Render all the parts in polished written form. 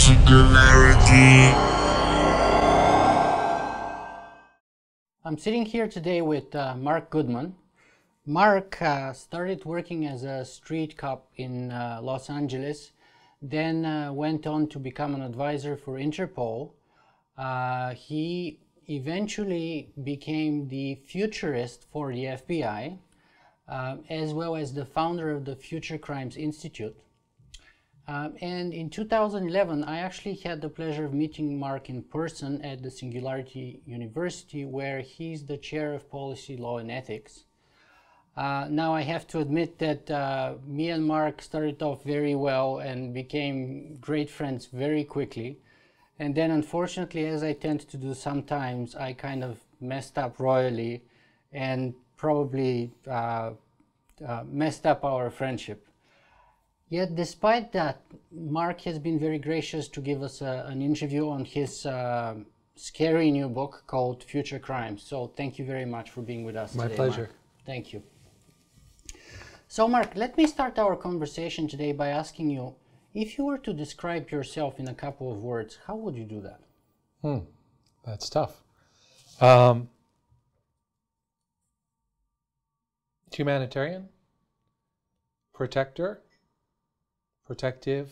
Singularity. I'm sitting here today with Marc Goodman. Marc started working as a street cop in Los Angeles, then went on to become an advisor for Interpol. He eventually became the futurist for the FBI, as well as the founder of the Future Crimes Institute. And in 2011, I actually had the pleasure of meeting Marc in person at the Singularity University, where he's the chair of policy, law, and ethics. Now I have to admit that me and Marc started off very well and became great friends very quickly. And then unfortunately, as I tend to do sometimes, I kind of messed up royally and probably messed up our friendship. Yet despite that, Marc has been very gracious to give us an interview on his scary new book called Future Crimes. So thank you very much for being with us today. My pleasure. Marc. Thank you. So Marc, let me start our conversation today by asking you, if you were to describe yourself in a couple of words, how would you do that? That's tough. Humanitarian, protector, protective,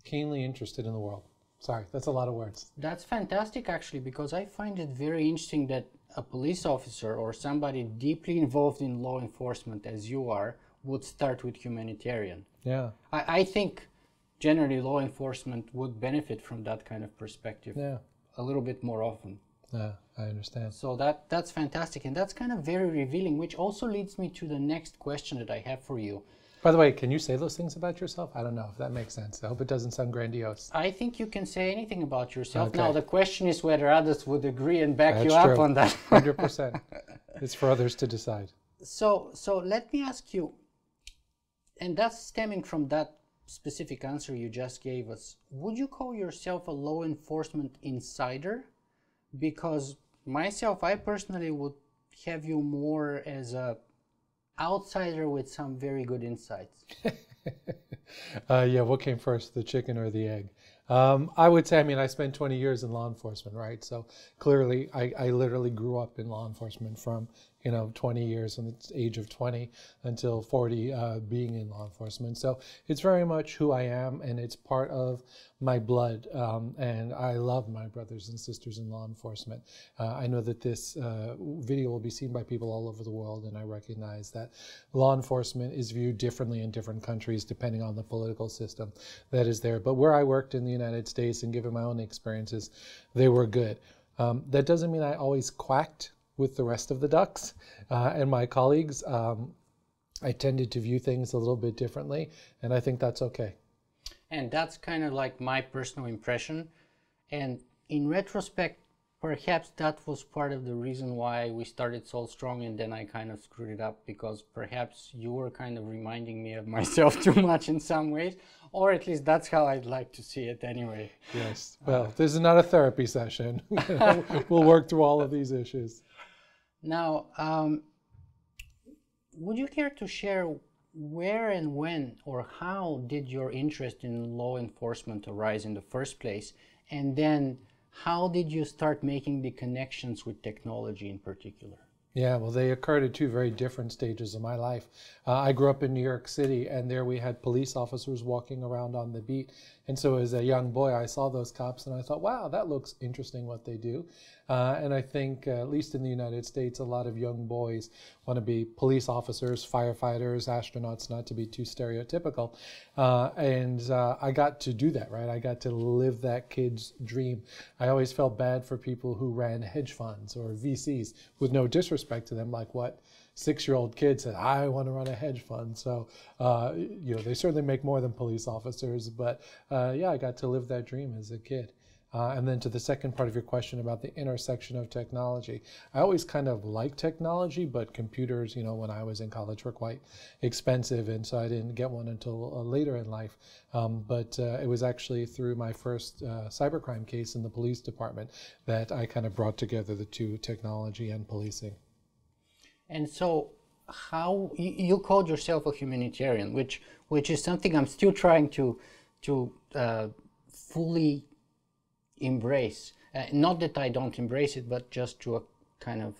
keenly interested in the world. Sorry, that's a lot of words. That's fantastic, actually, because I find it very interesting that a police officer or somebody deeply involved in law enforcement, as you are, would start with humanitarian. Yeah. I think generally law enforcement would benefit from that kind of perspective a little bit more often. Yeah, I understand. So that's fantastic, and that's kind of very revealing, which also leads me to the next question that I have for you. By the way, can you say those things about yourself? I don't know if that makes sense. I hope it doesn't sound grandiose. I think you can say anything about yourself. Okay. Now, the question is whether others would agree and back you up on that. 100%. It's for others to decide. So let me ask you, and that's stemming from that specific answer you just gave us, would you call yourself a law enforcement insider? Because myself, I personally would have you more as a outsider with some very good insights. Yeah, what came first, the chicken or the egg? I would say, I spent 20 years in law enforcement, right? So clearly, I literally grew up in law enforcement from 20 years from the age of 20 until 40 being in law enforcement. So it's very much who I am, and it's part of my blood. And I love my brothers and sisters in law enforcement. I know that this video will be seen by people all over the world, and I recognize that law enforcement is viewed differently in different countries depending on the political system that is there. But where I worked in the United States, and given my own experiences, they were good. That doesn't mean I always quacked with the rest of the ducks and my colleagues. I tended to view things a little bit differently, and I think that's okay. And that's kind of like my personal impression. And in retrospect, perhaps that was part of the reason why we started so strong, and then I kind of screwed it up, because perhaps you were kind of reminding me of myself too much in some ways, or at least that's how I'd like to see it anyway. Yes. Well, this is not a therapy session. We'll work through all of these issues. Now, would you care to share where and when or how did your interest in law enforcement arise in the first place? And then how did you start making the connections with technology in particular? Yeah, well, they occurred at two very different stages of my life. I grew up in New York City, and there we had police officers walking around on the beat. And so as a young boy, I saw those cops, and I thought, wow, that looks interesting what they do. And I think, at least in the United States, a lot of young boys want to be police officers, firefighters, astronauts, not to be too stereotypical. I got to do that, right? I got to live that kid's dream. I always felt bad for people who ran hedge funds or VCs, with no disrespect to them, like what 6-year-old kid said, I want to run a hedge fund. So, they certainly make more than police officers, but yeah, I got to live that dream as a kid. And then to the second part of your question about the intersection of technology, I always kind of liked technology, but computers, when I was in college were quite expensive, and so I didn't get one until later in life. But it was actually through my first cybercrime case in the police department that I kind of brought together the two, technology and policing. And so how you called yourself a humanitarian, which is something I'm still trying to fully embrace. Not that I don't embrace it, but just to kind of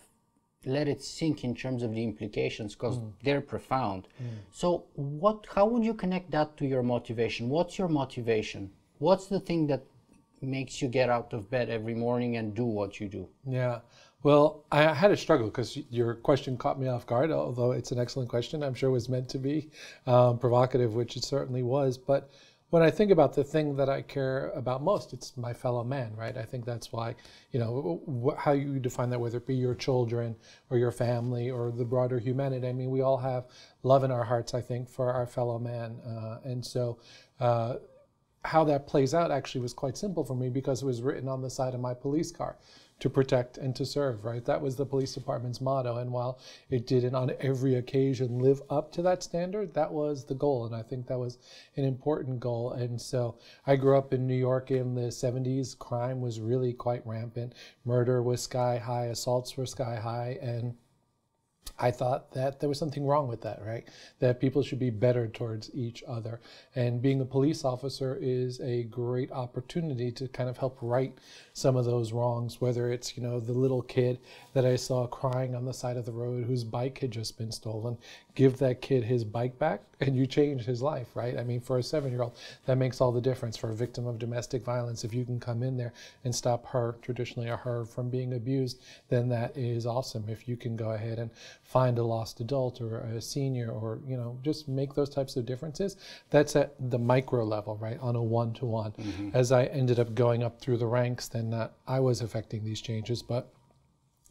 let it sink in terms of the implications, because they're profound. So how would you connect that to your motivation? What's your motivation? What's the thing that makes you get out of bed every morning and do what you do? Yeah. Well, I had a struggle because your question caught me off guard, although it's an excellent question. I'm sure it was meant to be provocative, which it certainly was. But when I think about the thing that I care about most, it's my fellow man, right? I think that's why, how you define that, whether it be your children or your family or the broader humanity. I mean, we all have love in our hearts, I think, for our fellow man. And so how that plays out actually was quite simple for me because it was written on the side of my police car. To protect and to serve, right? That was the police department's motto. And while it didn't on every occasion live up to that standard, that was the goal. And I think that was an important goal. And so I grew up in New York in the 70s. Crime was really quite rampant. Murder was sky high. Assaults were sky high. And I thought that there was something wrong with that, right? That people should be better towards each other. And being a police officer is a great opportunity to kind of help right some of those wrongs, whether it's, the little kid that I saw crying on the side of the road whose bike had just been stolen. Give that kid his bike back and you change his life, right? I mean, for a 7-year-old, that makes all the difference. For a victim of domestic violence, if you can come in there and stop her, traditionally a her, from being abused, then that is awesome. If you can go ahead and find a lost adult or a senior or, just make those types of differences, that's at the micro level, right? On a one-to-one. As I ended up going up through the ranks, then not I was affecting these changes, but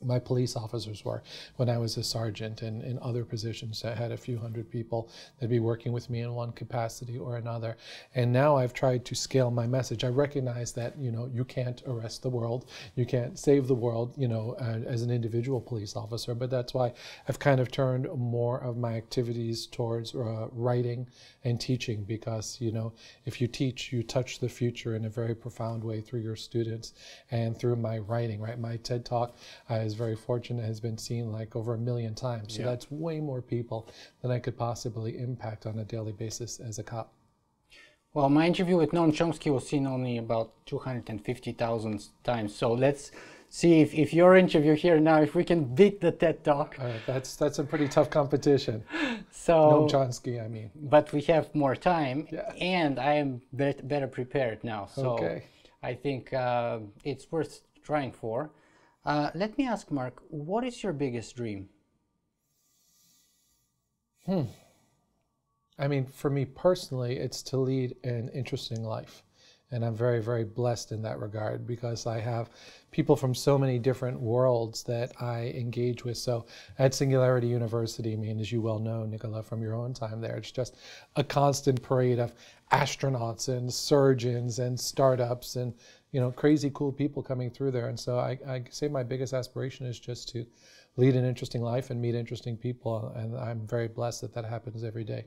my police officers were when I was a sergeant and in other positions. I had a few hundred people that'd be working with me in one capacity or another. And now I've tried to scale my message. I recognize that, you can't arrest the world. You can't save the world, as an individual police officer. But that's why I've kind of turned more of my activities towards writing and teaching because, if you teach, you touch the future in a very profound way through your students and through my writing, right? My TED Talk, is very fortunate, has been seen like over 1 million times. So that's way more people than I could possibly impact on a daily basis as a cop. Well, my interview with Noam Chomsky was seen only about 250,000 times. So let's see if your interview here now, if we can beat the TED Talk. That's a pretty tough competition. So Noam Chomsky, I mean. But we have more time, and I am better prepared now. So I think it's worth trying for. Let me ask, Mark, what is your biggest dream? I mean, for me personally, it's to lead an interesting life. And I'm very, very blessed in that regard because I have people from so many different worlds that I engage with. So at Singularity University, I mean, as you well know, Nicola, from your own time there, it's just a constant parade of astronauts and surgeons and startups and, crazy cool people coming through there. And so I say my biggest aspiration is just to lead an interesting life and meet interesting people. And I'm very blessed that that happens every day.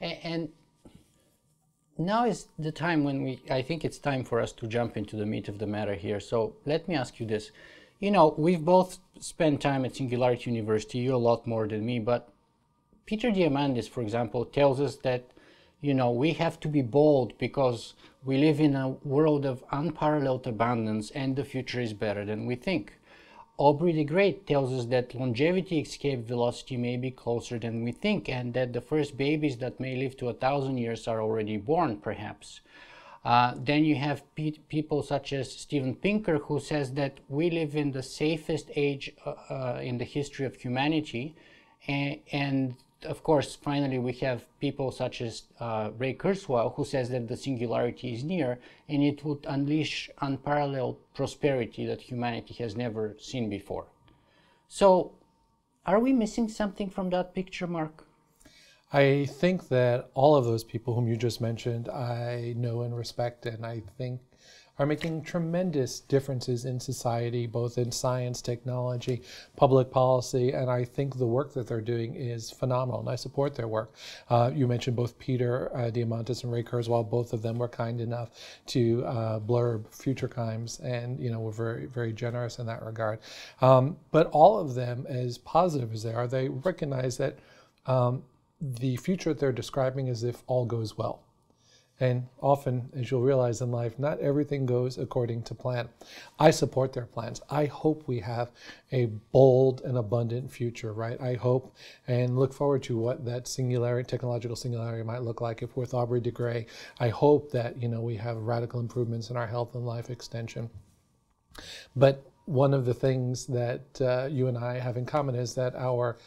And now is the time when I think it's time for us to jump into the meat of the matter here. So let me ask you this. We've both spent time at Singularity University, you a lot more than me, but Peter Diamandis, for example, tells us that, we have to be bold because we live in a world of unparalleled abundance and the future is better than we think. Aubrey the Great tells us that longevity escape velocity may be closer than we think and that the first babies that may live to 1,000 years are already born, perhaps. Then you have people such as Steven Pinker, who says that we live in the safest age in the history of humanity. And of course, finally, we have people such as Ray Kurzweil, who says that the singularity is near and it would unleash unparalleled prosperity that humanity has never seen before. So, are we missing something from that picture, Mark? I think that all of those people whom you just mentioned, I know and respect, and I think are making tremendous differences in society, both in science, technology, public policy, and I think the work that they're doing is phenomenal, and I support their work. You mentioned both Peter Diamandis and Ray Kurzweil. Both of them were kind enough to blurb Future Crimes, and were very, very generous in that regard. But all of them, as positive as they are, they recognize that the future that they're describing is if all goes well. And often, as you'll realize in life, not everything goes according to plan. I support their plans. I hope we have a bold and abundant future, right? I hope and look forward to what that singularity, technological singularity might look like if with Aubrey de Grey. I hope that, we have radical improvements in our health and life extension. But one of the things that you and I have in common is that our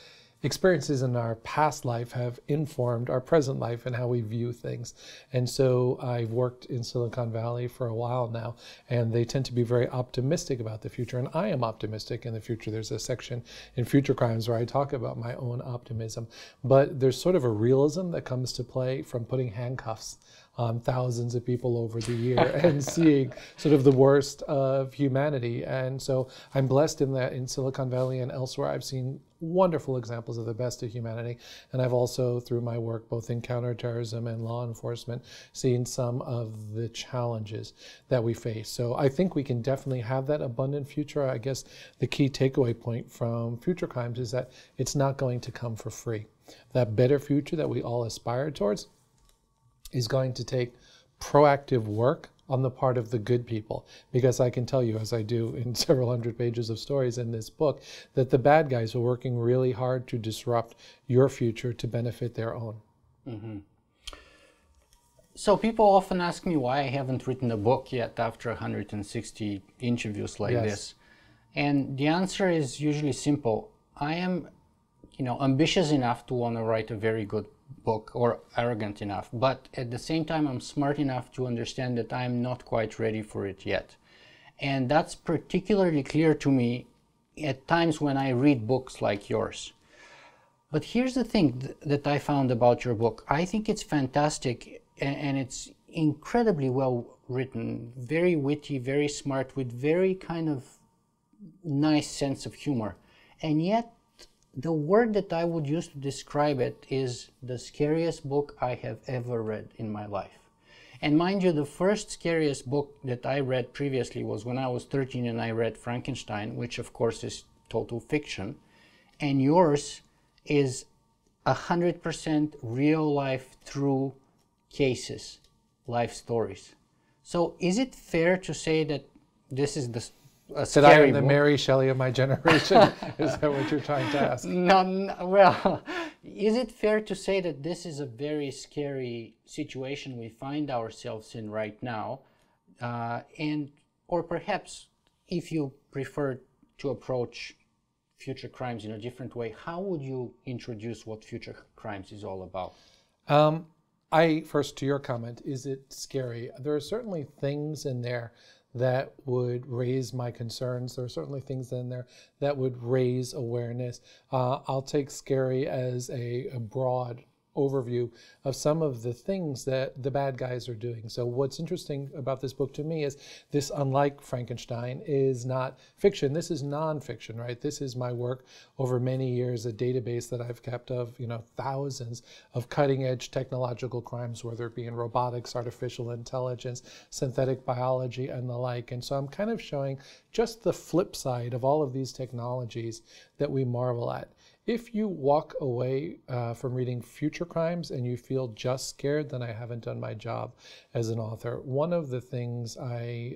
experiences in our past life have informed our present life and how we view things. And so I've worked in Silicon Valley for a while now, and they tend to be very optimistic about the future, and I am optimistic in the future. There's a section in Future Crimes where I talk about my own optimism, but there's sort of a realism that comes to play from putting handcuffs on thousands of people over the year and seeing sort of the worst of humanity. And so I'm blessed in that in Silicon Valley and elsewhere I've seen wonderful examples of the best of humanity. And I've also, through my work both in counterterrorism and law enforcement, seen some of the challenges that we face. So I think we can definitely have that abundant future. I guess the key takeaway point from Future Crimes is that it's not going to come for free. That better future that we all aspire towards is going to take proactive work on the part of the good people. Because I can tell you, as I do in several hundred pages of stories in this book, that the bad guys are working really hard to disrupt your future to benefit their own. Mm-hmm. So people often ask me why I haven't written a book yet after 160 interviews like this. And the answer is usually simple. I am, ambitious enough to want to write a very good book, or arrogant enough, but at the same time I'm smart enough to understand that I'm not quite ready for it yet. And that's particularly clear to me at times when I read books like yours. But here's the thing that I found about your book. I think it's fantastic, and it's incredibly well written, very witty, very smart, with very kind of nice sense of humor. And yet the word that I would use to describe it is the scariest book I have ever read in my life. And mind you, the first scariest book that I read previously was when I was 13 and I read Frankenstein, which of course is total fiction. And yours is 100% real life, true cases, life stories. So is it fair to say that this is that I am the Mary Shelley of my generation? Is that what you're trying to ask? No, well, is it fair to say that this is a very scary situation we find ourselves in right now? Or perhaps, if you prefer to approach Future Crimes in a different way, how would you introduce what Future Crimes is all about? First, to your comment, is it scary? There are certainly things in there that would raise my concerns. There are certainly things in there that would raise awareness. I'll take scary as a broad overview of some of the things that the bad guys are doing. So what's interesting about this book to me is this, unlike Frankenstein, is not fiction. This is nonfiction, right? This is my work over many years, a database that I've kept of, thousands of cutting-edge technological crimes, whether it be in robotics, artificial intelligence, synthetic biology, and the like. And so I'm kind of showing just the flip side of all of these technologies that we marvel at. If you walk away from reading Future Crimes and you feel just scared, then I haven't done my job as an author. One of the things I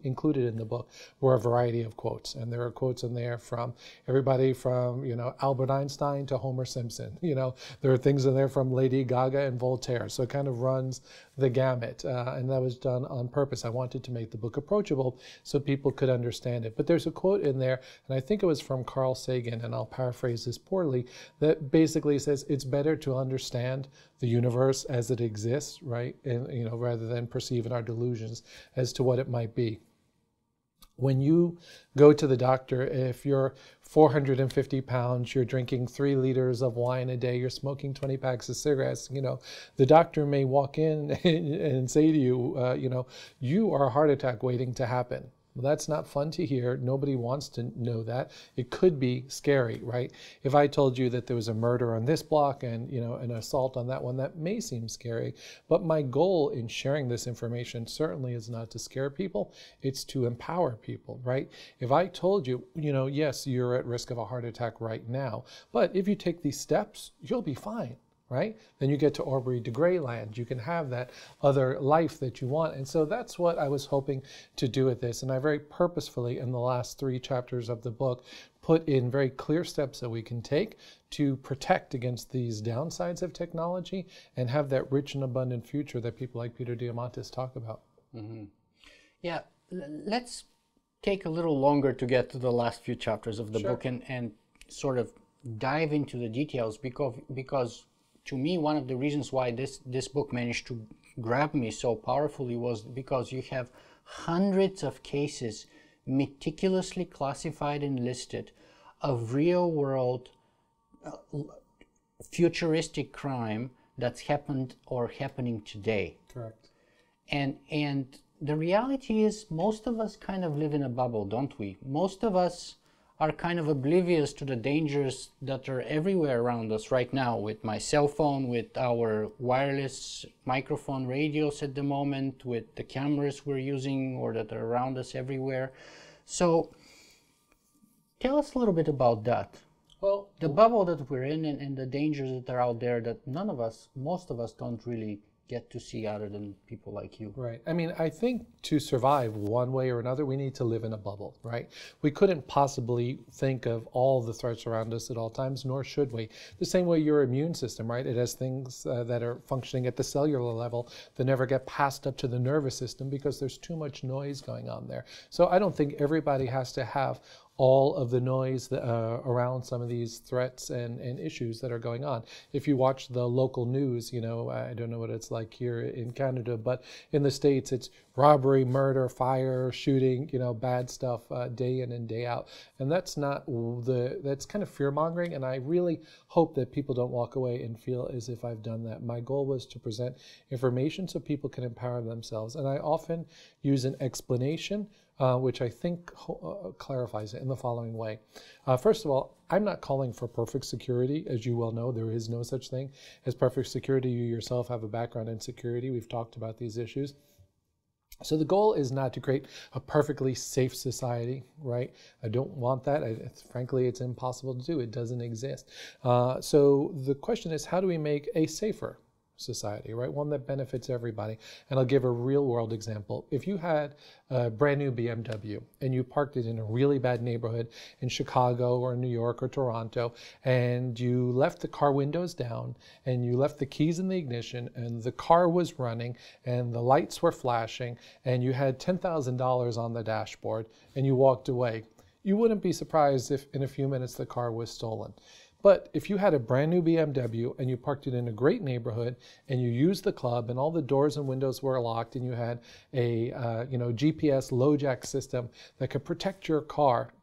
included in the book were a variety of quotes, and there are quotes in there from everybody from Albert Einstein to Homer Simpson. There are things in there from Lady Gaga and Voltaire. So it kind of runs the gamut, and that was done on purpose. I wanted to make the book approachable so people could understand it. But there's a quote in there, and I think it was from Carl Sagan, and I'll paraphrase this poorly, that basically says it's better to understand the universe as it exists, right, and rather than perceive in our delusions as to what it might be. When you go to the doctor, if you're 450 pounds, you're drinking 3 liters of wine a day, you're smoking 20 packs of cigarettes, the doctor may walk in and say to you, you are a heart attack waiting to happen. Well, that's not fun to hear. Nobody wants to know that. It could be scary, right? If I told you that there was a murder on this block and, an assault on that one, that may seem scary. But my goal in sharing this information certainly is not to scare people. It's to empower people, right? If I told you, yes, you're at risk of a heart attack right now, but if you take these steps, you'll be fine. Right? Then you get to Aubrey de Grey land. You can have that other life that you want. And so that's what I was hoping to do with this. And I very purposefully, in the last 3 chapters of the book, put in very clear steps that we can take to protect against these downsides of technology and have that rich and abundant future that people like Peter Diamandis talk about. Mm-hmm. Yeah, let's take a little longer to get to the last few chapters of the book and sort of dive into the details because to me, one of the reasons why this book managed to grab me so powerfully was because you have hundreds of cases meticulously classified and listed of real-world futuristic crime that's happened or happening today. Correct. And the reality is most of us kind of live in a bubble, don't we? Most of us are kind of oblivious to the dangers that are everywhere around us right now with my cell phone, with our wireless microphone radios at the moment, with the cameras we're using or that are around us everywhere. So tell us a little bit about that. Well, the bubble that we're in and the dangers that are out there that most of us don't really get to see other than people like you. Right. I mean, I think to survive one way or another, we need to live in a bubble, right? We couldn't possibly think of all the threats around us at all times, nor should we. The same way your immune system, right? It has things that are functioning at the cellular level that never get passed up to the nervous system because there's too much noise going on there. So I don't think everybody has to have all of the noise that, around some of these threats and issues that are going on. If you watch the local news, I don't know what it's like here in Canada, but in the States, it's robbery, murder, fire, shooting, bad stuff day in and day out. And that's that's kind of fear-mongering, and I really hope that people don't walk away and feel as if I've done that. My goal was to present information so people can empower themselves, and I often use an explanation which I think clarifies it in the following way. First of all, I'm not calling for perfect security. As you well know, there is no such thing as perfect security. You yourself have a background in security. We've talked about these issues. So the goal is not to create a perfectly safe society, right? I don't want that. Frankly, it's impossible to do. It doesn't exist. So the question is, how do we make a safer society, right? One that benefits everybody. And I'll give a real world example. If you had a brand new BMW and you parked it in a really bad neighborhood in Chicago or New York or Toronto, and you left the car windows down and you left the keys in the ignition and the car was running and the lights were flashing and you had $10,000 on the dashboard and you walked away, you wouldn't be surprised if in a few minutes the car was stolen. But if you had a brand new BMW and you parked it in a great neighborhood and you used the club and all the doors and windows were locked and you had a GPS low jack system that could protect your car,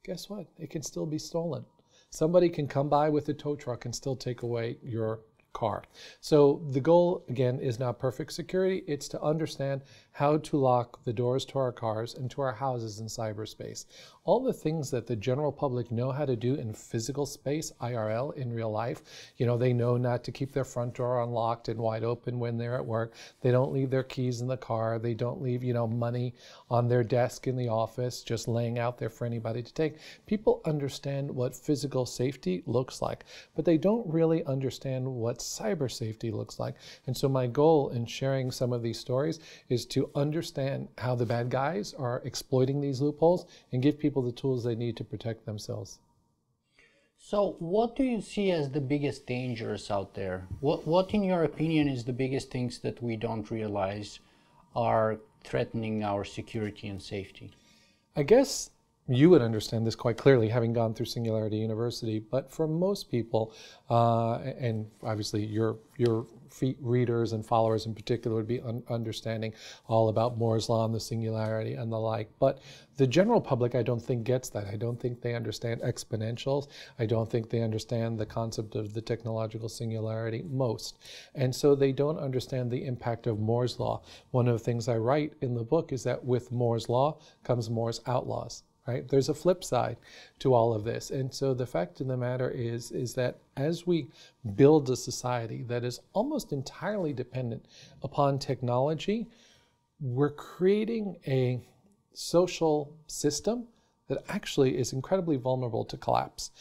guess what? It can still be stolen. Somebody can come by with a tow truck and still take away your car. So the goal, again, is not perfect security. It's to understand how to lock the doors to our cars and to our houses in cyberspace. All the things that the general public know how to do in physical space, IRL, in real life. They know not to keep their front door unlocked and wide open when they're at work. They don't leave their keys in the car. They don't leave, money on their desk in the office just laying out there for anybody to take. People understand what physical safety looks like, but they don't really understand what cyber safety looks like. And so my goal in sharing some of these stories is to understand how the bad guys are exploiting these loopholes and give people the tools they need to protect themselves. So what do you see as the biggest dangers out there? What in your opinion is the biggest things that we don't realize are threatening our security and safety? I guess you would understand this quite clearly, having gone through Singularity University, but for most people, and obviously your readers and followers in particular would be understanding all about Moore's Law and the singularity and the like. But the general public, I don't think, gets that. I don't think they understand exponentials. I don't think they understand the concept of the technological singularity, most. And so they don't understand the impact of Moore's Law. One of the things I write in the book is that with Moore's Law comes Moore's outlaws. Right? There's a flip side to all of this. And so the fact of the matter is that as we build a society that is almost entirely dependent upon technology, we're creating a social system that actually is incredibly vulnerable to collapse.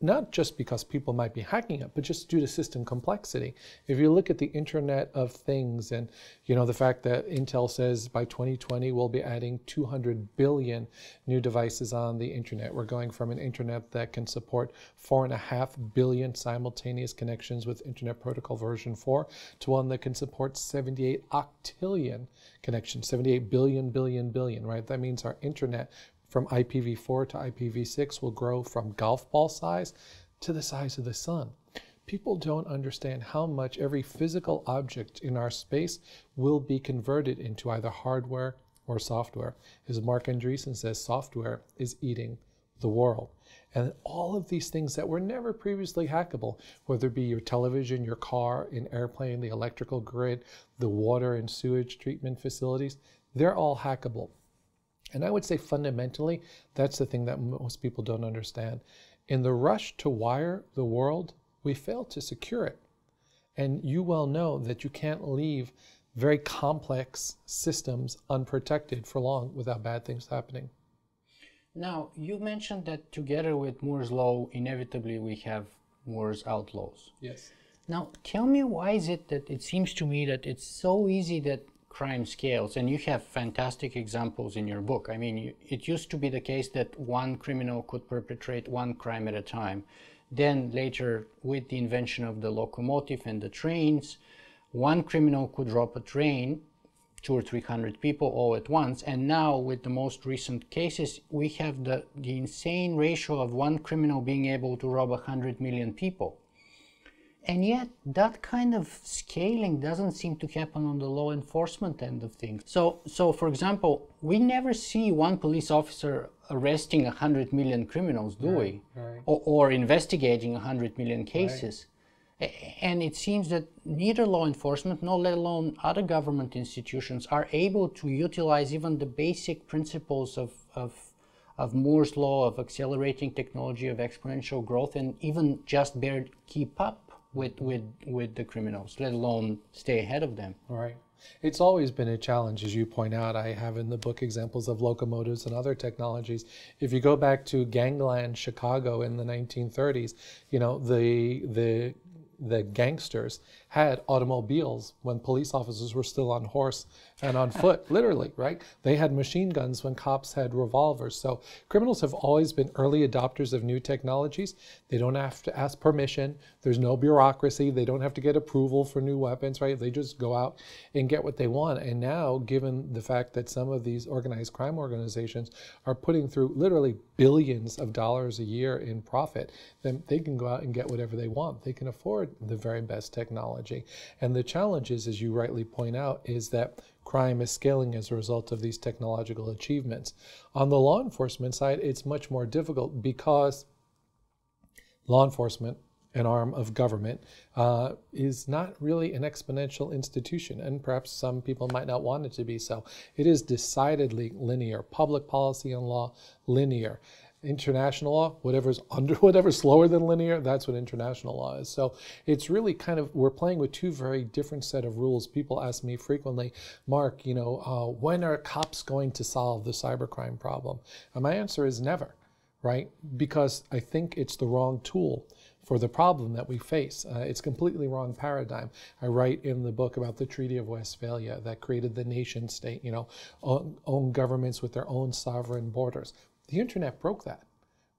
Not just because people might be hacking it, but just due to system complexity. If you look at the Internet of Things and the fact that Intel says by 2020 we'll be adding 200 billion new devices on the Internet. We're going from an Internet that can support 4.5 billion simultaneous connections with Internet Protocol version 4 to one that can support 78 octillion connections, 78 billion, right? That means our Internet from IPv4 to IPv6 will grow from golf ball size to the size of the sun. People don't understand how much every physical object in our space will be converted into either hardware or software. As Mark Andreessen says, software is eating the world. And all of these things that were never previously hackable, whether it be your television, your car, an airplane, the electrical grid, the water and sewage treatment facilities, they're all hackable. And I would say fundamentally, that's the thing that most people don't understand. In the rush to wire the world, we failed to secure it. And you well know that you can't leave very complex systems unprotected for long without bad things happening. Now, you mentioned that together with Moore's Law, inevitably we have Moore's outlaws. Yes. Now, tell me, why is it that it seems to me that it's so easy that crime scales, and you have fantastic examples in your book. I mean, it used to be the case that one criminal could perpetrate one crime at a time. Then later, with the invention of the locomotive and the trains, one criminal could rob a train, 200 or 300 people all at once. And now with the most recent cases, we have the insane ratio of one criminal being able to rob 100 million people. And yet, that kind of scaling doesn't seem to happen on the law enforcement end of things. So for example, we never see one police officer arresting 100 million criminals, do we? Right. Or investigating 100 million cases. Right. And it seems that neither law enforcement, nor let alone other government institutions, are able to utilize even the basic principles of Moore's Law, of accelerating technology, of exponential growth, and even just barely keep up with the criminals, let alone stay ahead of them. Right. It's always been a challenge, as you point out. I have in the book examples of locomotives and other technologies. If you go back to gangland Chicago in the 1930s, the gangsters had automobiles when police officers were still on horse and on foot, literally, right? They had machine guns when cops had revolvers. So criminals have always been early adopters of new technologies. They don't have to ask permission. There's no bureaucracy. They don't have to get approval for new weapons, right? They just go out and get what they want. And now, given the fact that some of these organized crime organizations are putting through literally billions of dollars a year in profit, then they can go out and get whatever they want. They can afford the very best technology. And the challenge is, as you rightly point out, is that crime is scaling as a result of these technological achievements. On the law enforcement side, it's much more difficult because law enforcement, an arm of government, is not really an exponential institution, and perhaps some people might not want it to be so. It is decidedly linear. Public policy and law, linear. International law, whatever's slower than linear, that's what international law is. So it's really kind of, we're playing with two very different set of rules. People ask me frequently, Mark, when are cops going to solve the cybercrime problem? And my answer is never, right? Because I think it's the wrong tool for the problem that we face. It's completely wrong paradigm. I write in the book about the Treaty of Westphalia that created the nation state, own governments with their own sovereign borders. The internet broke that,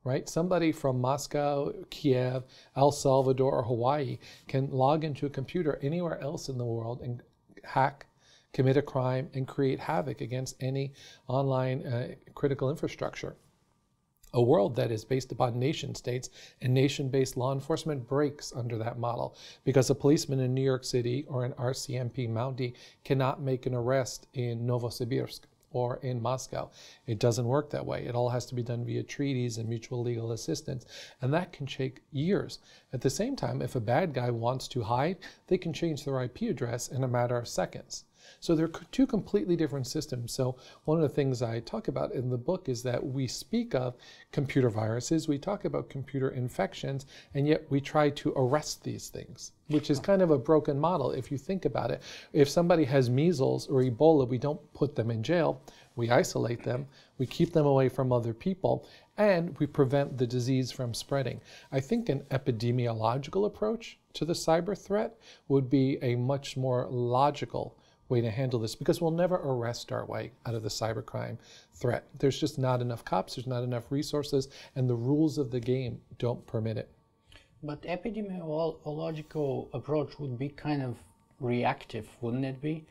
right? Somebody from Moscow, Kiev, El Salvador, or Hawaii can log into a computer anywhere else in the world and hack, commit a crime, and create havoc against any online critical infrastructure. A world that is based upon nation states and nation-based law enforcement breaks under that model, because a policeman in New York City or an RCMP Mountie cannot make an arrest in Novosibirsk or in Moscow. It doesn't work that way. It all has to be done via treaties and mutual legal assistance, and that can take years. At the same time, if a bad guy wants to hide, they can change their IP address in a matter of seconds. So they're two completely different systems. So one of the things I talk about in the book is that we speak of computer viruses, we talk about computer infections, and yet we try to arrest these things, which is kind of a broken model if you think about it. If somebody has measles or Ebola, we don't put them in jail, we isolate them, we keep them away from other people, and we prevent the disease from spreading. I think an epidemiological approach to the cyber threat would be a much more logical way to handle this, because we'll never arrest our way out of the cybercrime threat. There's just not enough cops, there's not enough resources, and the rules of the game don't permit it. But epidemiological approach would be kind of reactive, wouldn't it be?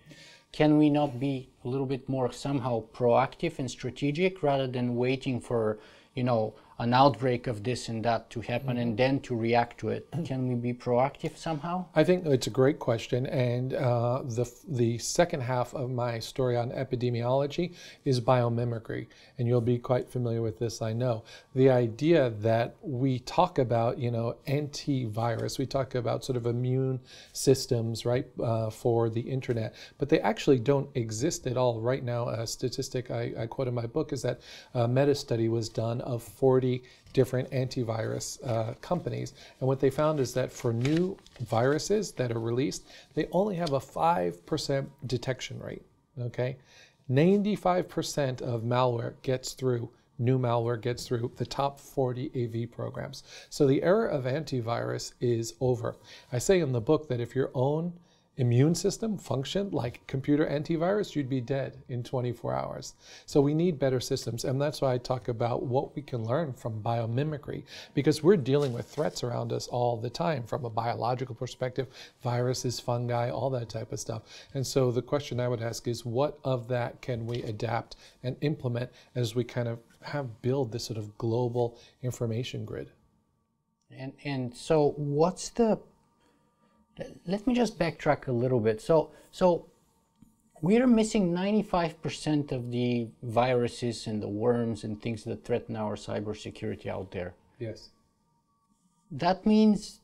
Can we not be a little bit more somehow proactive and strategic rather than waiting for, you know, an outbreak of this and that to happen and then to react to it? Can we be proactive somehow? I think it's a great question, and the second half of my story on epidemiology is biomimicry, and you'll be quite familiar with this, I know. The idea that we talk about, you know, antivirus, we talk about sort of immune systems, right, for the internet, but they actually don't exist at all. Right now, a statistic I quote in my book is that a meta-study was done of 40 different antivirus companies, and what they found is that for new viruses that are released, they only have a 5% detection rate, okay? 95% of malware gets through, new malware gets through the top 40 AV programs. So the era of antivirus is over. I say in the book that if your own immune system functioned like computer antivirus, you'd be dead in 24 hours. So we need better systems, and that's why I talk about what we can learn from biomimicry, because we're dealing with threats around us all the time from a biological perspective, viruses, fungi, all that type of stuff. And so the question I would ask is, what of that can we adapt and implement as we kind of build this sort of global information grid? And so what's the, let me just backtrack a little bit. So we're missing 95% of the viruses and the worms and things that threaten our cybersecurity out there. Yes. That means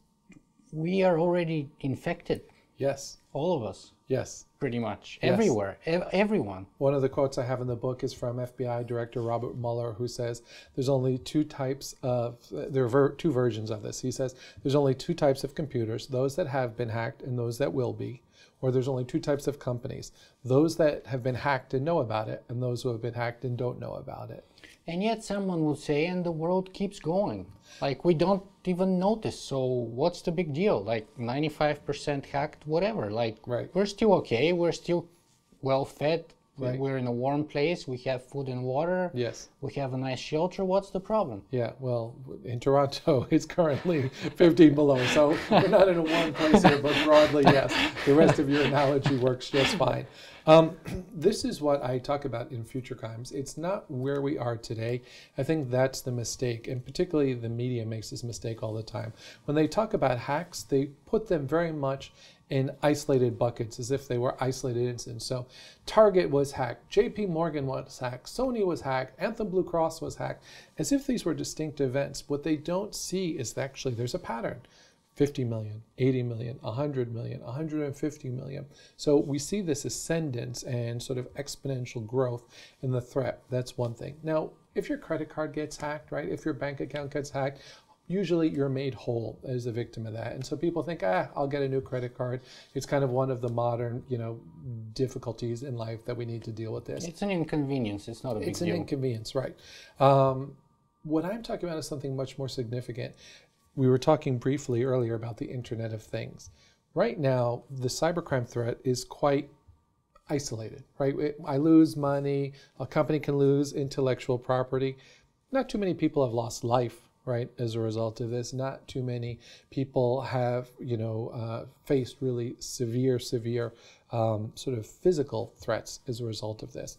we are already infected. Yes. All of us. Yes. Pretty much. Yes. Everywhere. Everyone. One of the quotes I have in the book is from FBI Director Robert Mueller, who says there's only two types of, there are two versions of this. He says there's only two types of computers, those that have been hacked and those that will be. Or there's only two types of companies, those that have been hacked and know about it, and those who have been hacked and don't know about it. And yet someone will say, and the world keeps going. Like, we don't even notice, so what's the big deal? Like, 95% hacked, whatever. Like, right. We're still okay, we're still well fed, right. We're in a warm place, we have food and water, yes. We have a nice shelter, what's the problem? Yeah, well, in Toronto, it's currently 15 below, so we're not in a warm place here, but broadly, yes. The rest of your analogy works just fine. This is what I talk about in Future Crimes. It's not where we are today. I think that's the mistake, and particularly the media makes this mistake all the time. When they talk about hacks, they put them very much in isolated buckets, as if they were isolated incidents. So Target was hacked, JP Morgan was hacked, Sony was hacked, Anthem Blue Cross was hacked, as if these were distinct events. What they don't see is that actually there's a pattern. 50 million, 80 million, 100 million, 150 million. So we see this ascendance and sort of exponential growth in the threat. That's one thing. Now, if your credit card gets hacked, right, if your bank account gets hacked, usually you're made whole as a victim of that. And so people think, I'll get a new credit card. It's kind of one of the modern, difficulties in life that we need to deal with this. It's an inconvenience. It's not a big deal. It's an inconvenience, right. What I'm talking about is something much more significant. We were talking briefly earlier about the Internet of Things. Right now, the cybercrime threat is quite isolated, right? I lose money, a company can lose intellectual property. Not too many people have lost life, right, as a result of this. Not too many people have, faced really severe sort of physical threats as a result of this.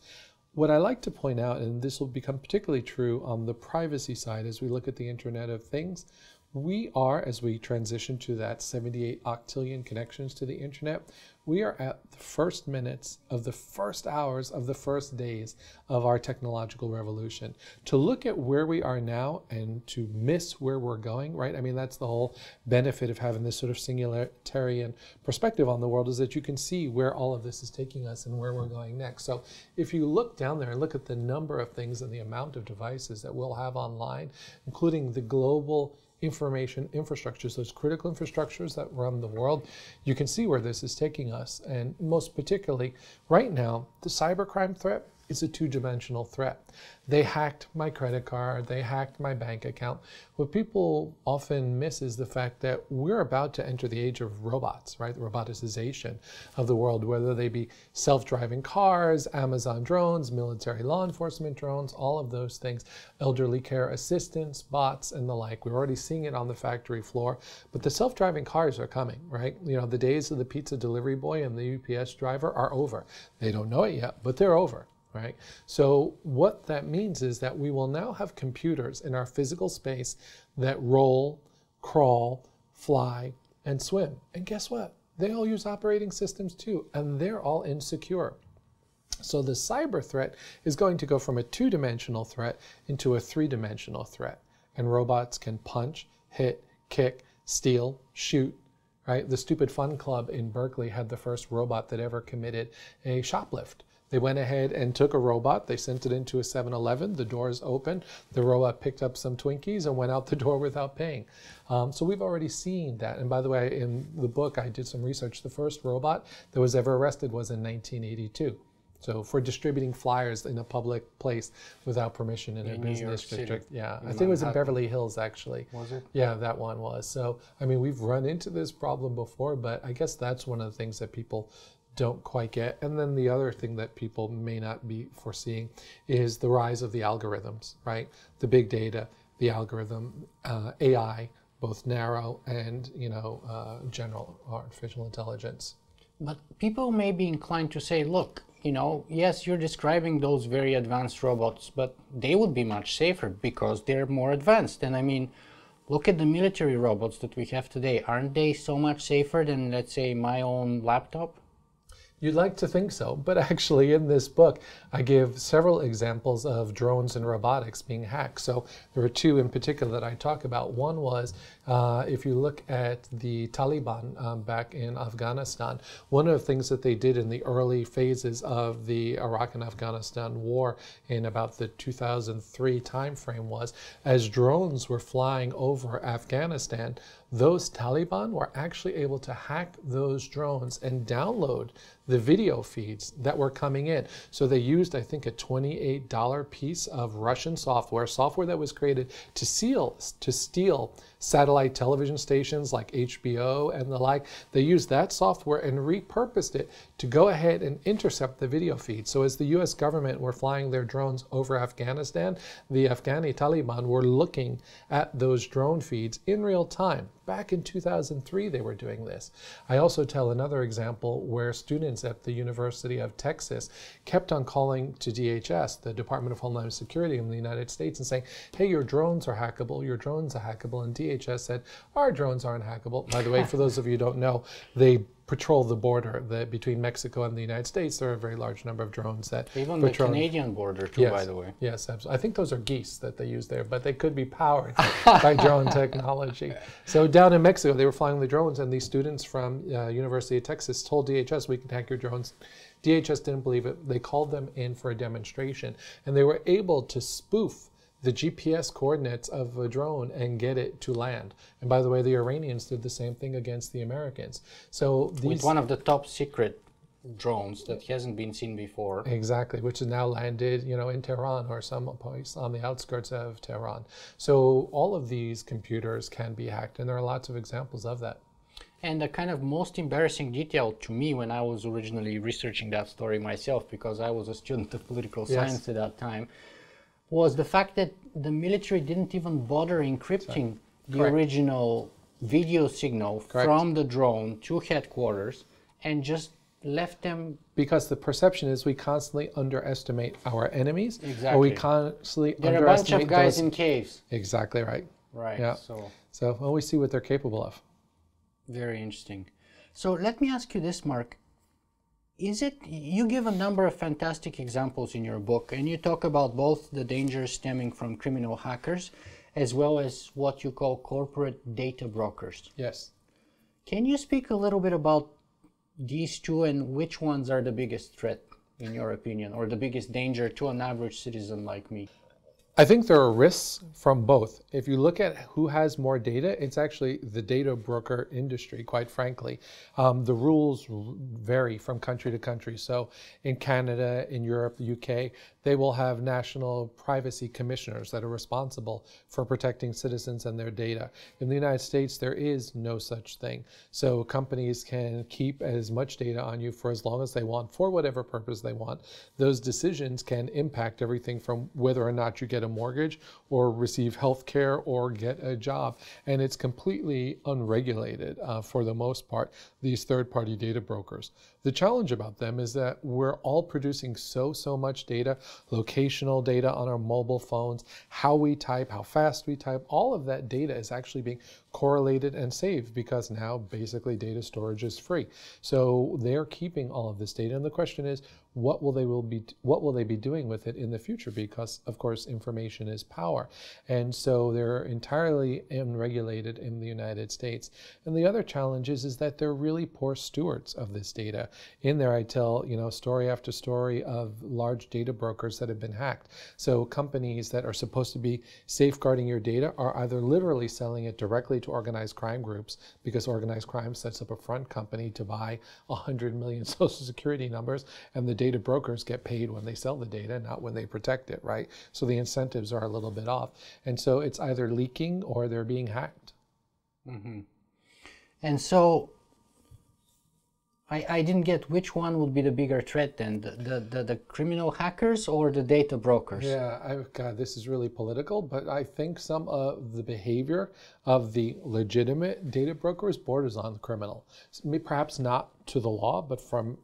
what I like to point out, and this will become particularly true on the privacy side as we look at the Internet of Things, we are, as we transition to that 78 octillion connections to the Internet, we are at the first minutes of the first hours of the first days of our technological revolution. To look at where we are now and to miss where we're going, right? I mean, that's the whole benefit of having this sort of singularitarian perspective on the world, is that you can see where all of this is taking us and where we're going next. So if you look down there and look at the number of things and the amount of devices that we'll have online, including the global information infrastructures, those critical infrastructures that run the world, you can see where this is taking us. And most particularly, right now, the cybercrime threat is a two-dimensional threat. They hacked my credit card, they hacked my bank account. What people often miss is the fact that we're about to enter the age of robots, right? The roboticization of the world, whether they be self-driving cars, Amazon drones, military law enforcement drones, all of those things, elderly care assistants, bots, and the like. We're already seeing it on the factory floor, but the self-driving cars are coming, right? You know, the days of the pizza delivery boy and the UPS driver are over. They don't know it yet, but they're over. Right? So what that means is that we will now have computers in our physical space that roll, crawl, fly, and swim. And guess what? They all use operating systems too, and they're all insecure. So the cyber threat is going to go from a two-dimensional threat into a three-dimensional threat. And robots can punch, hit, kick, steal, shoot. Right? The Stupid Fun Club in Berkeley had the first robot that ever committed a shoplift. They went ahead and took a robot, they sent it into a 7-Eleven, the doors opened, the robot picked up some Twinkies and went out the door without paying. So we've already seen that. And by the way, in the book, I did some research. The first robot that was ever arrested was in 1982. So for distributing flyers in a public place without permission in a business district. Yeah, I think it was in Beverly Hills, actually. Was it? Yeah, that one was. So, I mean, we've run into this problem before, but I guess that's one of the things that people don't quite get. And then the other thing that people may not be foreseeing is the rise of the algorithms, right? The big data, the algorithm, AI, both narrow and, general artificial intelligence. But people may be inclined to say, look, yes, you're describing those very advanced robots, but they would be much safer because they're more advanced. And I mean, look at the military robots that we have today. Aren't they so much safer than, let's say, my own laptop? You'd like to think so, but actually in this book, I give several examples of drones and robotics being hacked. So there are two in particular that I talk about. One was, if you look at the Taliban back in Afghanistan, one of the things that they did in the early phases of the Iraq and Afghanistan war in about the 2003 timeframe was, as drones were flying over Afghanistan, those Taliban were actually able to hack those drones and download the video feeds that were coming in. So they used, I think, a $28 piece of Russian software that was created to steal satellite television stations like HBO and the like. They used that software and repurposed it to go ahead and intercept the video feed. So as the US government were flying their drones over Afghanistan, the Afghani Taliban were looking at those drone feeds in real time. Back in 2003, they were doing this. I also tell another example where students at the University of Texas kept on calling to DHS, the Department of Homeland Security in the United States, and saying, hey, your drones are hackable, your drones are hackable. And DHS said, our drones aren't hackable. By the way, for those of you who don't know, they patrol the border between Mexico and the United States. There are a very large number of drones that even patrol the Canadian border too, yes, by the way. Yes, absolutely. I think those are geese that they use there, but they could be powered by drone technology. So down in Mexico, they were flying the drones, and these students from University of Texas told DHS, we can hack your drones. DHS didn't believe it. They called them in for a demonstration, and they were able to spoof the GPS coordinates of a drone and get it to land. And by the way, the Iranians did the same thing against the Americans. So these, with one of the top secret drones that hasn't been seen before. Exactly, which is now landed, in Tehran or some place on the outskirts of Tehran. So all of these computers can be hacked, and there are lots of examples of that. And the kind of most embarrassing detail to me when I was originally researching that story myself, because I was a student of political science at that time, was the fact that the military didn't even bother encrypting the original video signal from the drone to headquarters, and just left them? Because the perception is we constantly underestimate our enemies. Exactly. Or we constantly They're a bunch underestimate of guys those. in caves. Exactly right. Right. Yeah. So well, we see what they're capable of. Very interesting. So let me ask you this, Mark. You give a number of fantastic examples in your book, and you talk about both the dangers stemming from criminal hackers as well as what you call corporate data brokers. Yes. Can you speak a little bit about these two and which ones are the biggest threat, in your opinion, or the biggest danger to an average citizen like me? I think there are risks from both. If you look at who has more data, it's actually the data broker industry, quite frankly. The rules vary from country to country. So in Canada, in Europe, the UK, they will have national privacy commissioners that are responsible for protecting citizens and their data. In the United States, there is no such thing. So companies can keep as much data on you for as long as they want, for whatever purpose they want. Those decisions can impact everything from whether or not you get a mortgage or receive health care or get a job. And it's completely unregulated for the most part, these third-party data brokers. The challenge about them is that we're all producing so much data, locational data on our mobile phones, how we type, how fast we type, all of that data is actually being correlated and saved because now basically data storage is free. So they're keeping all of this data, and the question is, what will they be doing with it in the future? Because of course information is power, and so they're entirely unregulated in the United States. And the other challenge is that they're really poor stewards of this data. In there I tell story after story of large data brokers that have been hacked. So companies that are supposed to be safeguarding your data are either literally selling it directly to organized crime groups, because organized crime sets up a front company to buy 100 million social security numbers, and the data brokers get paid when they sell the data, not when they protect it, right? So the incentives are a little bit off. And so it's either leaking or they're being hacked. Mm-hmm. And so I didn't get which one would be the bigger threat then, the criminal hackers or the data brokers? Yeah, God, this is really political, but I think some of the behavior of the legitimate data brokers borders on criminal. Perhaps not to the law, but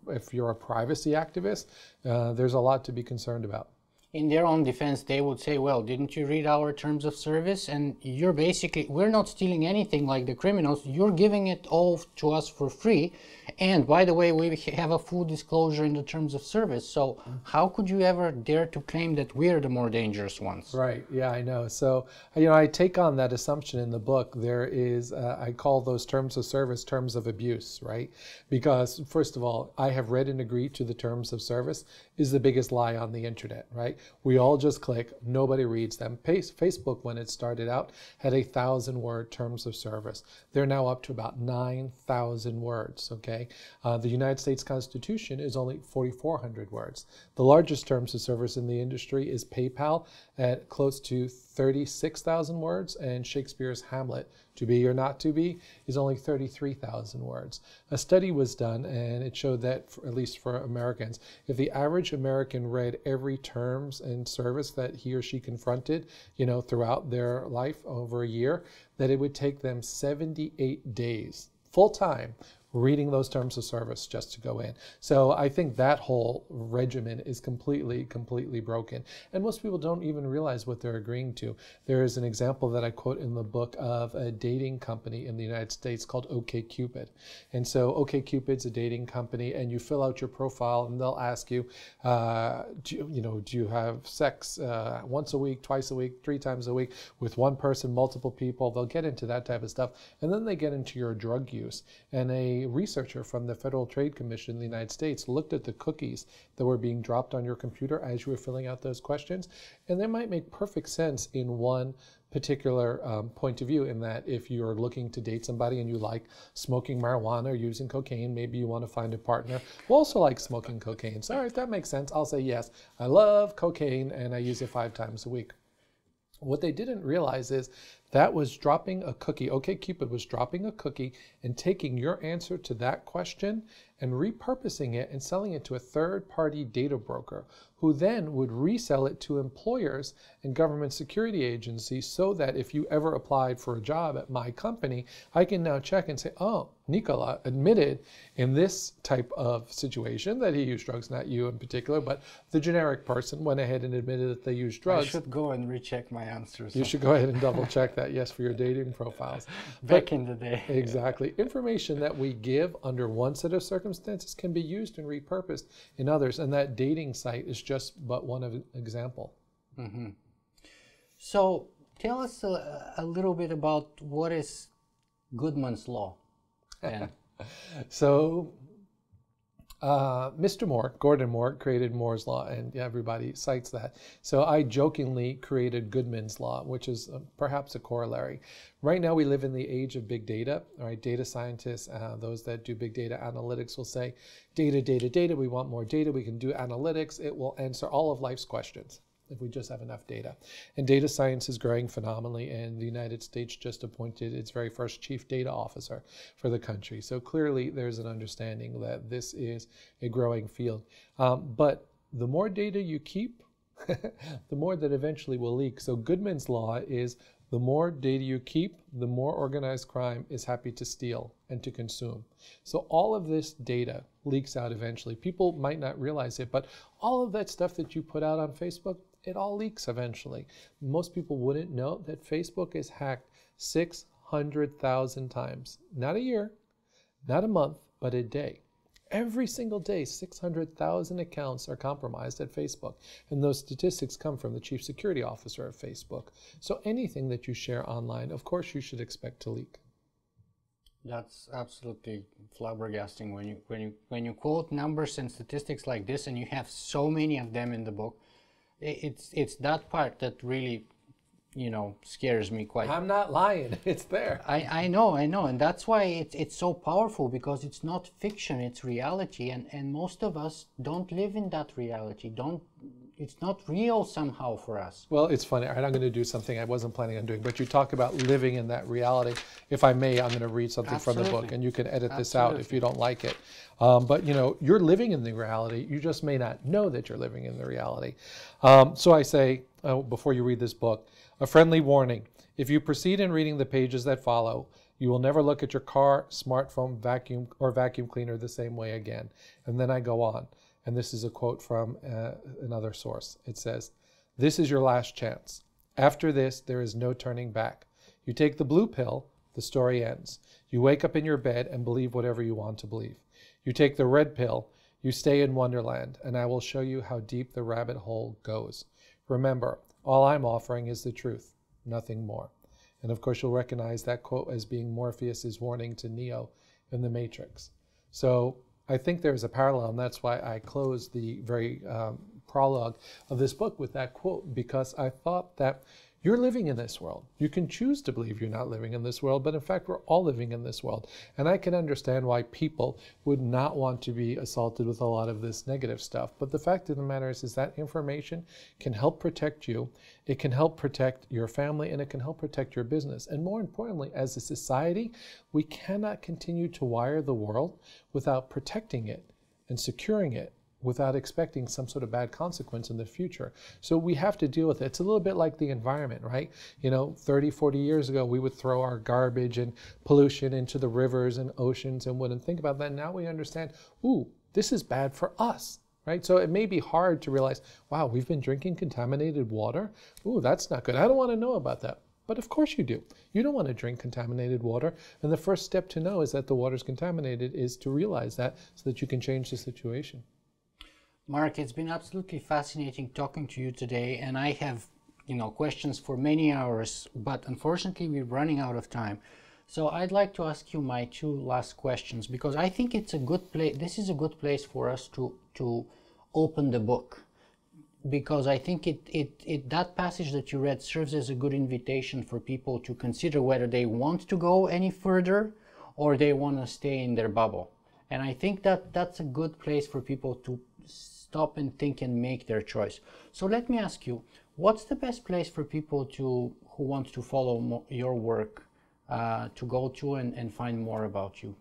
if you're a privacy activist, there's a lot to be concerned about. In their own defense, they would say, well, didn't you read our terms of service? And we're not stealing anything like the criminals. You're giving it all to us for free. And by the way, we have a full disclosure in the terms of service. So how could you ever dare to claim that we're the more dangerous ones? Right. Yeah, I know. So, I take on that assumption in the book. There is, I call those terms of service terms of abuse, right? Because first of all, I have read and agreed to the terms of service is the biggest lie on the internet, right? We all just click, nobody reads them. Facebook, when it started out, had 1,000-word terms of service. They're now up to about 9,000 words, okay? The United States Constitution is only 4,400 words. The largest terms of service in the industry is PayPal at close to 36,000 words, and Shakespeare's Hamlet, to be or not to be, is only 33,000 words. A study was done, and it showed that, at least for Americans, if the average American read every terms and service that he or she confronted, throughout their life over a year, that it would take them 78 days, full time, reading those terms of service just to go in. So I think that whole regimen is completely broken. And most people don't even realize what they're agreeing to. There is an example that I quote in the book of a dating company in the United States called OkCupid. And so OkCupid's a dating company, and you fill out your profile and they'll ask you, do you have sex once a week, twice a week, 3 times a week with one person, multiple people? They'll get into that type of stuff. And then they get into your drug use. And a researcher from the Federal Trade Commission in the United States looked at the cookies that were being dropped on your computer as you were filling out those questions, and they might make perfect sense in one particular point of view, in that if you're looking to date somebody and you like smoking marijuana or using cocaine, maybe you want to find a partner who also likes smoking cocaine. So all right, that makes sense. I'll say yes, I love cocaine and I use it 5 times a week. What they didn't realize is that was dropping a cookie. OkCupid was dropping a cookie and taking your answer to that question and repurposing it and selling it to a third-party data broker, who then would resell it to employers and government security agencies, so that if you ever applied for a job at my company, I can now check and say, oh, Nicola admitted in this type of situation that he used drugs, not you in particular, but the generic person went ahead and admitted that they used drugs. I should go and recheck my answers. You should go ahead and double check that, yes, for your dating profiles. Back in the day. Exactly. Information that we give under one set of circumstances can be used and repurposed in others, and that dating site is just but one of an example. Mm-hmm. So tell us a little bit about what is Goodmans Law. So Mr. Moore, Gordon Moore, created Moore's Law, and everybody cites that. So I jokingly created Goodman's Law, which is perhaps a corollary. Right now we live in the age of big data. All right, data scientists, those that do big data analytics will say, data, data, data, we want more data, we can do analytics, it will answer all of life's questions if we just have enough data. And data science is growing phenomenally, and the United States just appointed its very first chief data officer for the country. So clearly there's an understanding that this is a growing field. But the more data you keep, the more that eventually will leak. So Goodman's Law is the more data you keep, the more organized crime is happy to steal and to consume. So all of this data leaks out eventually. People might not realize it, but all of that stuff that you put out on Facebook, it all leaks eventually. Most people wouldn't know that Facebook is hacked 600,000 times. Not a year, not a month, but a day. Every single day, 600,000 accounts are compromised at Facebook. And those statistics come from the chief security officer of Facebook. So anything that you share online, of course, you should expect to leak. That's absolutely flabbergasting when you quote numbers and statistics like this, and you have so many of them in the book. It's that part that really, scares me quite. I'm not lying. It's there. I know, and that's why it's so powerful, because it's not fiction, it's reality, and most of us don't live in that reality. It's not real somehow for us. Well, it's funny. All right, I'm going to do something I wasn't planning on doing, but you talk about living in that reality. If I may, I'm going to read something from the book, and you can edit this out if you don't like it. But you're living in the reality. You just may not know that you're living in the reality. So I say, before you read this book, a friendly warning. If you proceed in reading the pages that follow, you will never look at your car, smartphone, vacuum cleaner the same way again. And then I go on. And this is a quote from another source. It says, "This is your last chance. After this, there is no turning back. You take the blue pill, the story ends. You wake up in your bed and believe whatever you want to believe. You take the red pill, you stay in Wonderland, and I will show you how deep the rabbit hole goes. Remember, all I'm offering is the truth, nothing more." And of course, you'll recognize that quote as being Morpheus's warning to Neo in The Matrix. So I think there's a parallel, and that's why I closed the very prologue of this book with that quote, because I thought that you're living in this world. You can choose to believe you're not living in this world, but in fact, we're all living in this world. And I can understand why people would not want to be assaulted with a lot of this negative stuff. But the fact of the matter is that information can help protect you, it can help protect your family, and it can help protect your business. And more importantly, as a society, we cannot continue to wire the world without protecting it and securing it, without expecting some sort of bad consequence in the future. So we have to deal with it. It's a little bit like the environment, right? 30, 40 years ago, we would throw our garbage and pollution into the rivers and oceans and wouldn't think about that. Now we understand, ooh, this is bad for us, right? So it may be hard to realize, wow, we've been drinking contaminated water. Ooh, that's not good. I don't want to know about that. But of course you do. You don't want to drink contaminated water. And the first step to know is that the water's contaminated is to realize that, so that you can change the situation. Marc, it's been absolutely fascinating talking to you today, and I have, questions for many hours, but unfortunately we're running out of time. So I'd like to ask you my two last questions, because I think it's a good place. This is a good place for us to open the book, because I think that passage that you read serves as a good invitation for people to consider whether they want to go any further or they want to stay in their bubble. And I think that that's a good place for people to stop and think and make their choice. So let me ask you, what's the best place for people who want to follow your work to go to and find more about you?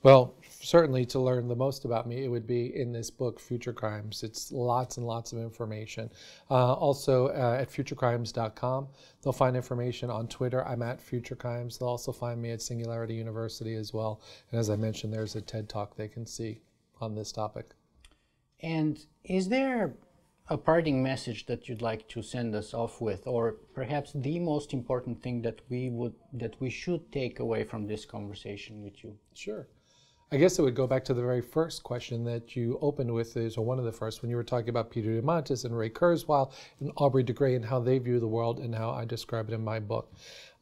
Well, certainly to learn the most about me, it would be in this book, Future Crimes. It's lots and lots of information. Also at futurecrimes.com, they'll find information on Twitter. I'm at Future Crimes. They'll also find me at Singularity University as well. And as I mentioned, there's a TED Talk they can see on this topic. And is there a parting message that you'd like to send us off with, or perhaps the most important thing that we should take away from this conversation with you? Sure. I guess it would go back to the very first question that you opened with, or one of the first, when you were talking about Peter Diamandis and Ray Kurzweil and Aubrey de Grey and how they view the world and how I describe it in my book.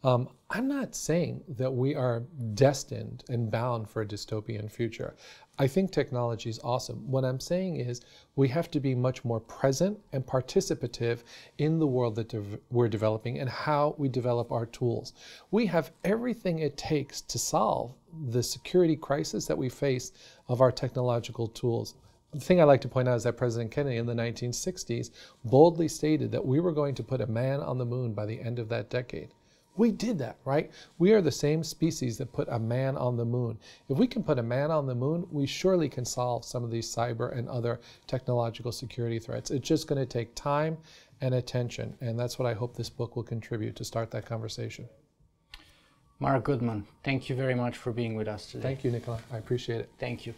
I'm not saying that we are destined and bound for a dystopian future. I think technology is awesome. What I'm saying is we have to be much more present and participative in the world that we're developing and how we develop our tools. We have everything it takes to solve the security crisis that we face of our technological tools. The thing I like to point out is that President Kennedy in the 1960s boldly stated that we were going to put a man on the moon by the end of that decade. We did that, right? We are the same species that put a man on the moon. If we can put a man on the moon, we surely can solve some of these cyber and other technological security threats. It's just going to take time and attention, and that's what I hope this book will contribute to start that conversation. Marc Goodman, thank you very much for being with us today. Thank you, Nicola. I appreciate it. Thank you.